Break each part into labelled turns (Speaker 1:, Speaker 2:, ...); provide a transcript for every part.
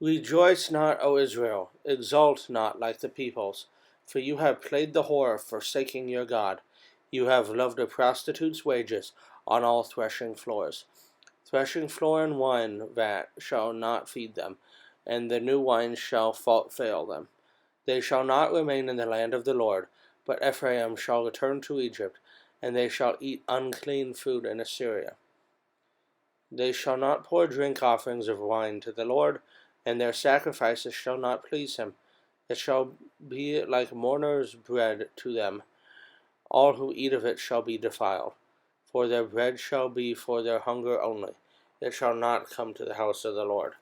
Speaker 1: Rejoice not, O Israel, exult not like the peoples, for you have played the whore, forsaking your God. You have loved a prostitute's wages on all threshing floors. Threshing floor and wine vat shall not feed them, and the new wine shall fail them. They shall not remain in the land of the Lord, but Ephraim shall return to Egypt, and they shall eat unclean food in Assyria. They shall not pour drink offerings of wine to the Lord, and their sacrifices shall not please him. It shall be like mourners' bread to them. All who eat of it shall be defiled, for their bread shall be for their hunger only. It shall not come to the house of the Lord.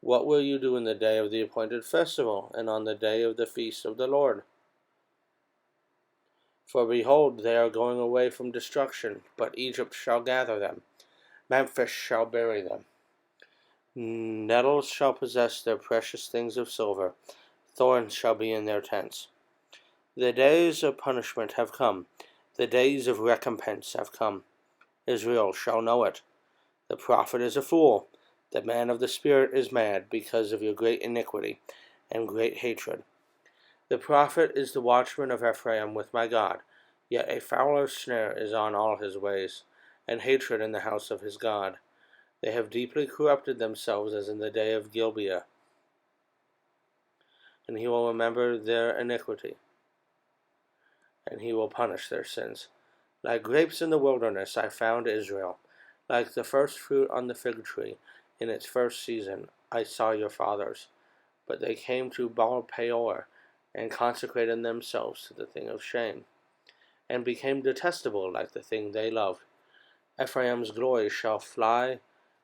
Speaker 1: What will you do in the day of the appointed festival, and on the day of the feast of the Lord? For behold, they are going away from destruction, but Egypt shall gather them. Memphis shall bury them. Nettles shall possess their precious things of silver. Thorns shall be in their tents. The days of punishment have come. The days of recompense have come. Israel shall know it. The prophet is a fool. The man of the Spirit is mad because of your great iniquity and great hatred. The prophet is the watchman of Ephraim with my God. Yet a fowler's snare is on all his ways, and hatred in the house of his God. They have deeply corrupted themselves as in the day of Gibeah, and he will remember their iniquity, and he will punish their sins. Like grapes in the wilderness I found Israel. Like the first fruit on the fig tree in its first season I saw your fathers. But they came to Baal Peor, and consecrated themselves to the thing of shame, and became detestable like the thing they loved. Ephraim's glory shall fly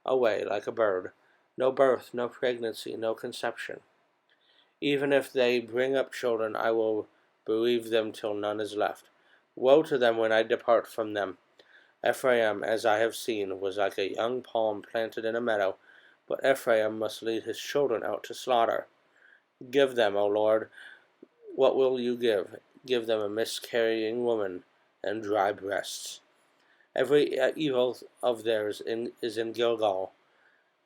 Speaker 1: away like a bird. No birth, no pregnancy, no conception. Even if they bring up children, I will bereave them till none is left. Woe to them when I depart from them. Ephraim, as I have seen, was like a young palm planted in a meadow, but Ephraim must lead his children out to slaughter. Give them, O Lord, what will you give? Give them a miscarrying woman and dry breasts. Every evil of theirs is in Gilgal.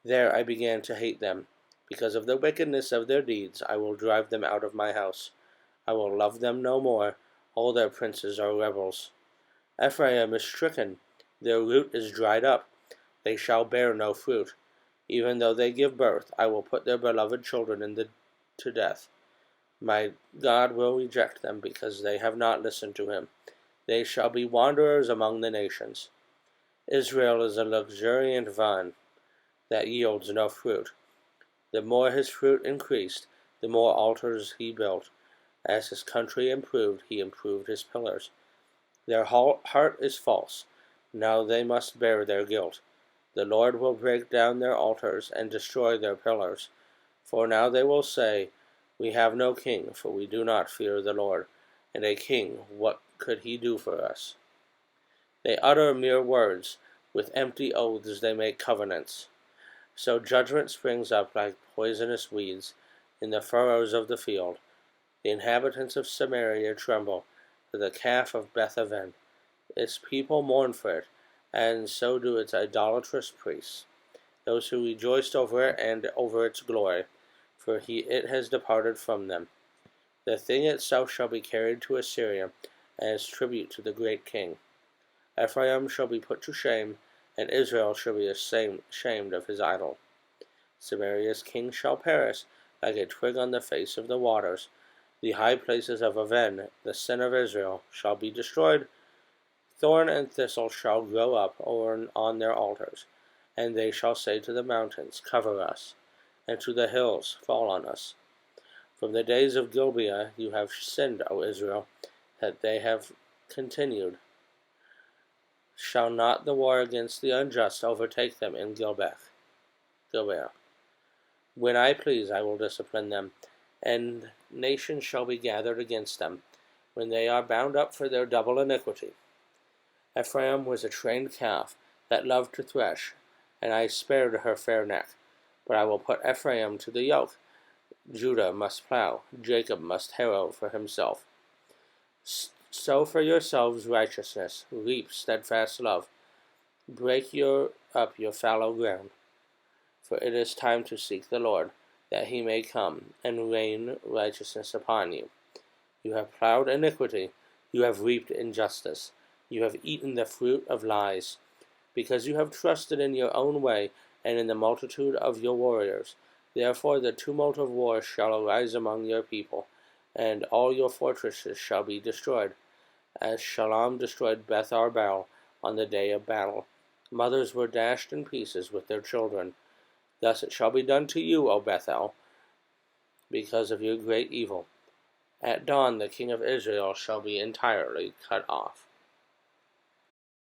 Speaker 1: There I began to hate them. Because of the wickedness of their deeds, I will drive them out of my house. I will love them no more. All their princes are rebels. Ephraim is stricken. Their root is dried up. They shall bear no fruit. Even though they give birth, I will put their beloved children to death. My God will reject them because they have not listened to him. They shall be wanderers among the nations. Israel is a luxuriant vine that yields no fruit. The more his fruit increased, the more altars he built. As his country improved, he improved his pillars. Their heart is false. Now they must bear their guilt. The Lord will break down their altars and destroy their pillars. For now they will say, we have no king, for we do not fear the Lord. And a king, what could he do for us? They utter mere words. With empty oaths they make covenants. So judgment springs up like poisonous weeds in the furrows of the field. The inhabitants of Samaria tremble for the calf of Beth-aven. Its people mourn for it, and so do its idolatrous priests, those who rejoiced over it and over its glory, for it has departed from them. The thing itself shall be carried to Assyria as tribute to the great king. Ephraim shall be put to shame, and Israel shall be ashamed of his idol. Samaria's king shall perish like a twig on the face of the waters. The high places of Aven, the sin of Israel, shall be destroyed. Thorn and thistle shall grow up on their altars, and they shall say to the mountains, cover us, and to the hills, fall on us. From the days of Gibeah you have sinned, O Israel, that they have continued. Shall not the war against the unjust overtake them in Gibeah? When I please, I will discipline them, and nations shall be gathered against them, when they are bound up for their double iniquity. Ephraim was a trained calf that loved to thresh, and I spared her fair neck. But I will put Ephraim to the yoke. Judah must plow, Jacob must harrow for himself. Sow for yourselves righteousness, reap steadfast love. Break up your fallow ground. For it is time to seek the Lord, that he may come and rain righteousness upon you. You have plowed iniquity, you have reaped injustice, you have eaten the fruit of lies, because you have trusted in your own way and in the multitude of your warriors. Therefore the tumult of war shall arise among your people, and all your fortresses shall be destroyed, as Shalom destroyed Beth Arbel on the day of battle. Mothers were dashed in pieces with their children. Thus it shall be done to you, O Bethel, because of your great evil. At dawn the king of Israel shall be entirely cut off.